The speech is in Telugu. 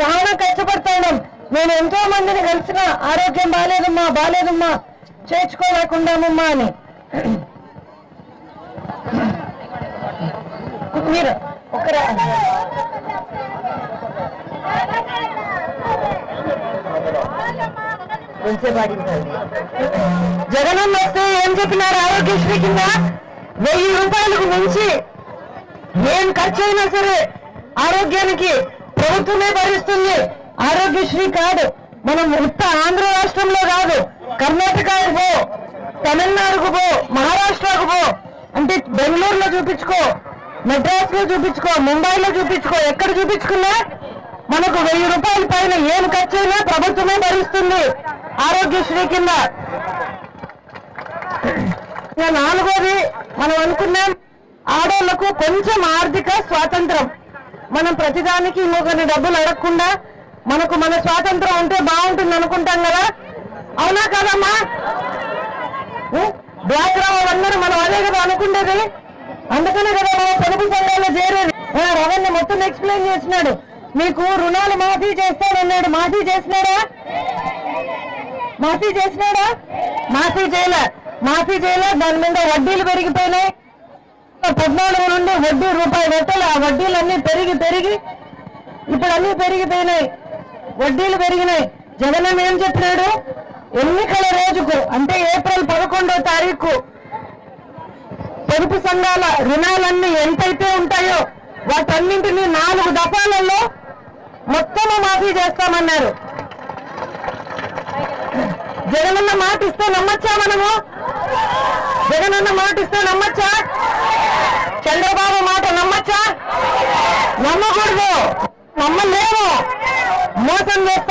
చాలా కష్టపడతాం. నేను ఎంతో మందిని కలిసిన ఆరోగ్యం బాలేదమ్మా చేర్చుకోలేకుండామమ్మా అని. మీరు ఒకరా జగనన్న వస్తే ఏం చెప్పినారు? ఆరోగ్యశ్రీ కింద 1000 రూపాయలకు మించి ఏం ఖర్చు అయినా సరే ఆరోగ్యానికి ప్రభుత్వమే భరిస్తుంది. ఆరోగ్యశ్రీ కార్డు మనం ఉత్త ఆంధ్ర రాష్ట్రంలో కాదు, కర్ణాటకకు పో, తమిళనాడుకు పో, మహారాష్ట్రకు పో, అంటే బెంగళూరులో చూపించుకో, మెడ్రాస్ లో చూపించుకో, ముంబైలో చూపించుకో, ఎక్కడ చూపించుకున్నా మనకు 1000 రూపాయల పైన ఏం ఖర్చు అయినా ప్రభుత్వమే భరిస్తుంది ఆరోగ్యశ్రీ కింద. నాలుగోది మనం అనుకున్నాం, ఆడవాళ్లకు కొంచెం ఆర్థిక స్వాతంత్రం. మనం ప్రతిదానికి ఇంకొకరిని డబ్బులు అడగకుండా మనకు మన స్వాతంత్రం ఉంటే బాగుంటుంది అనుకుంటాం కదా, అవునా కదమ్మా? డ్వాక్రా వాళ్ళందరూ మనం అదే కదా అనుకుంటేది. అందుకనే కదా మనం పొదుపు సంఘాల్లో చేరేది. రవణ్య మొత్తం ఎక్స్ప్లెయిన్ చేసినాడు. మీకు రుణాలు మాఫీ చేస్తానన్నాడు. మాఫీ చేసినాడా? మాఫీ చేయలే. దాని మీద వడ్డీలు పెరిగిపోయినాయి. 14 నుండి వడ్డీ రూపాయి పెట్టాలి. ఆ వడ్డీలన్నీ పెరిగి ఇప్పుడు అన్నీ పెరిగిపోయినాయి, వడ్డీలు పెరిగినాయి. జగన్ ఏం చెప్పినాడు? ఎన్నికల రోజుకు అంటే ఏప్రిల్ 11వ తారీఖు పొదుపు సంఘాల రుణాలన్నీ ఎంతైతే ఉంటాయో వాటన్నింటినీ 4 దఫాలలో మొత్తము మాఫీ చేస్తామన్నారు. జగనన్న మాట ఇస్తే నమ్మచ్చా? మనము జగనన్న మాట ఇస్తే నమ్మచ్చా? చంద్రబాబు మాట నమ్మచ్చా? నమ్మకూడదు, నమ్మలేము. మోసం చేస్తే